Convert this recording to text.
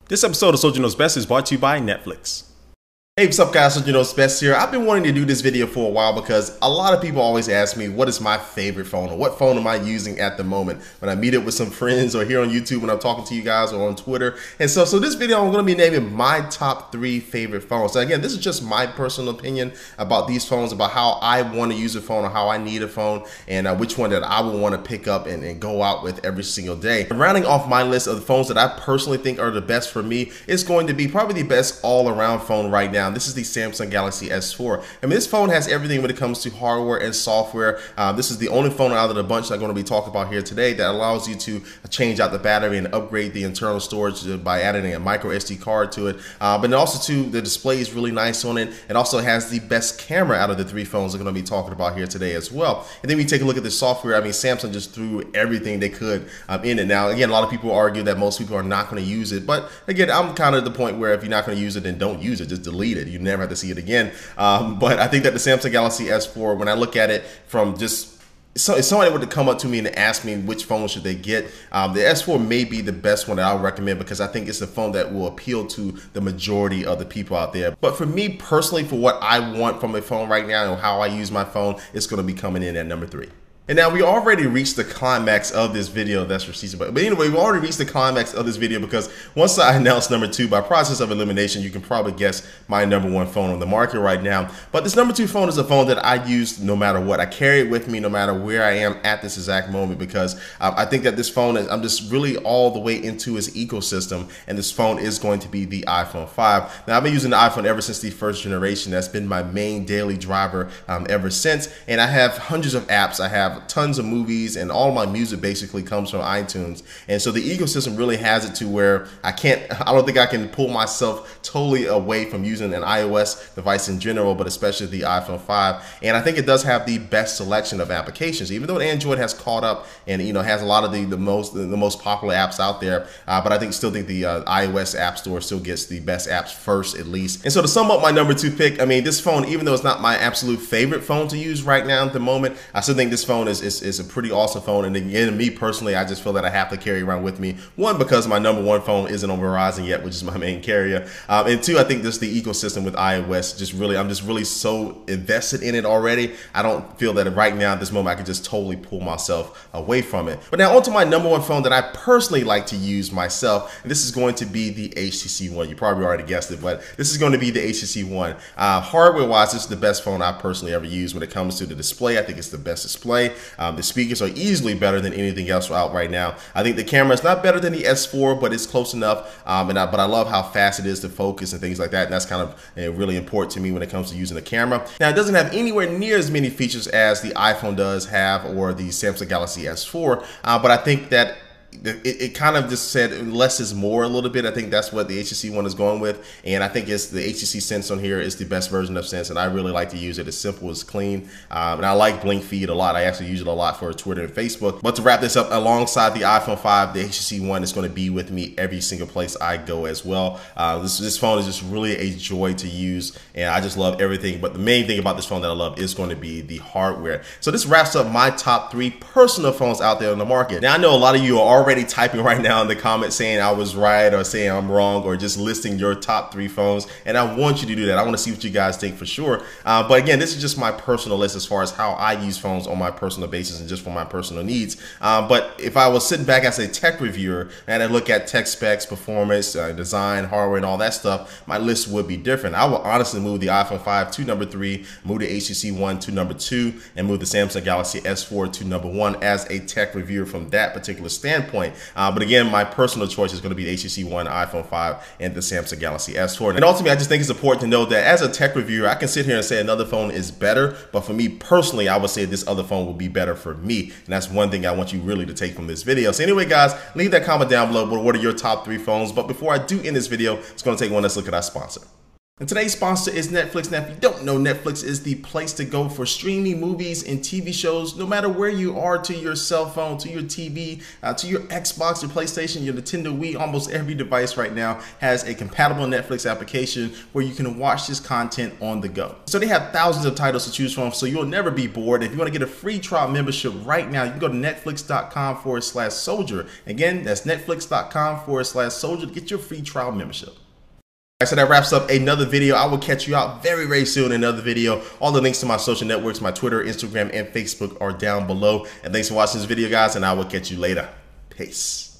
This episode of Soldier Knows Best is brought to you by Netflix. Hey, what's up guys, Soldier Knows Best here. I've been wanting to do this video for a while because a lot of people always ask me what is my favorite phone or what phone am I using at the moment when I meet up with some friends or here on YouTube when I'm talking to you guys or on Twitter. And so this video I'm going to be naming my top 3 favorite phones. So again, this is just my personal opinion about these phones, about how I want to use a phone or how I need a phone, and which one that I would want to pick up and go out with every single day. And rounding off my list of the phones that I personally think are the best for me is going to be probably the best all-around phone right now. This is the Samsung Galaxy S4. I mean, this phone has everything when it comes to hardware and software. This is the only phone out of the bunch that I'm going to be talking about here today that allows you to change out the battery and upgrade the internal storage by adding a micro SD card to it. But also too, the display is really nice on it. It also has the best camera out of the 3 phones I'm going to be talking about here today as well. And then we take a look at the software. I mean, Samsung just threw everything they could in it. Now, again, a lot of people argue that most people are not going to use it. But again, I'm kind of at the point where if you're not going to use it, then don't use it. Just delete it. You never have to see it again. But I think that the Samsung Galaxy S4, when I look at it from just if somebody were to come up to me and ask me which phone should they get, the S4 may be the best one that I would recommend because I think it's a phone that will appeal to the majority of the people out there. But for me personally, for what I want from a phone right now and how I use my phone, it's going to be coming in at number 3. And now we already reached the climax of this video. That's received. But anyway, we already reached the climax of this video because once I announced number 2 by process of elimination, you can probably guess my number 1 phone on the market right now. But this number 2 phone is a phone that I use no matter what. I carry it with me no matter where I am at this exact moment because I think that this phone is, I'm just really all the way into its ecosystem, and this phone is going to be the iPhone 5. Now I've been using the iPhone ever since the first generation. That's been my main daily driver ever since, and I have hundreds of apps. I have tons of movies, and all my music basically comes from iTunes. And so the ecosystem really has it to where I don't think I can pull myself totally away from using an iOS device in general, but especially the iPhone 5. And I think it does have the best selection of applications, even though Android has caught up and has a lot of the most popular apps out there. But I still think the iOS App Store still gets the best apps first, at least. And so to sum up my number 2 pick, I mean, this phone, even though it's not my absolute favorite phone to use right now at the moment, I still think this phone is a pretty awesome phone. And again, me personally, I just feel that I have to carry around with me. 1, because my number 1 phone isn't on Verizon yet, which is my main carrier. And 2, I think just the ecosystem with iOS, I'm just really so invested in it already. I don't feel that right now at this moment I can just totally pull myself away from it. But now onto my number 1 phone that I personally like to use myself. And this is going to be the HTC One. You probably already guessed it, but this is going to be the HTC One. Hardware wise, this is the best phone I've personally ever used when it comes to the display. I think it's the best display. The speakers are easily better than anything else out right now. I think the camera is not better than the S4, but it's close enough. But I love how fast it is to focus and things like that. And that's kind of really important to me when it comes to using the camera. Now, it doesn't have anywhere near as many features as the iPhone does have or the Samsung Galaxy S4. But I think that it kind of just said less is more a little bit. I think that's what the HTC One is going with, and I think it's the HTC Sense on here is the best version of Sense, and I really like to use it. It's simple, it's clean, and I like Blink Feed a lot. I actually use it a lot for Twitter and Facebook. But to wrap this up, alongside the iPhone 5, the HTC One is going to be with me every single place I go as well. This phone is just really a joy to use, and I just love everything. But the main thing about this phone that I love is going to be the hardware. So this wraps up my top 3 personal phones out there on the market. Now I know a lot of you are already typing right now in the comments saying I was right or saying I'm wrong or just listing your top 3 phones, and I want you to do that. I want to see what you guys think for sure. But again, this is just my personal list as far as how I use phones on my personal basis and just for my personal needs. But if I was sitting back as a tech reviewer and I look at tech specs, performance, design, hardware, and all that stuff, my list would be different. I would honestly move the iPhone 5 to number 3, move the HTC One to number 2, and move the Samsung Galaxy S4 to number 1 as a tech reviewer from that particular standpoint. But again, my personal choice is going to be the HTC One, iPhone 5, and the Samsung Galaxy S4. And ultimately, I just think it's important to know that as a tech reviewer, I can sit here and say another phone is better, but for me personally, I would say this other phone will be better for me. And that's one thing I want you really to take from this video. So anyway, guys, leave that comment down below. What are your top 3 phones? But before I do end this video, it's going to take one last look at our sponsor. And today's sponsor is Netflix. Now, if you don't know, Netflix is the place to go for streaming movies and TV shows, no matter where you are, to your cell phone, to your TV, to your Xbox, your PlayStation, your Nintendo Wii. Almost every device right now has a compatible Netflix application where you can watch this content on the go. So they have thousands of titles to choose from, so you'll never be bored. If you want to get a free trial membership right now, you can go to netflix.com/soldier. Again, that's netflix.com/soldier to get your free trial membership. Alright, so that wraps up another video. I will catch you out very, very soon in another video. All the links to my social networks, my Twitter, Instagram, and Facebook are down below. And thanks for watching this video, guys, and I will catch you later. Peace.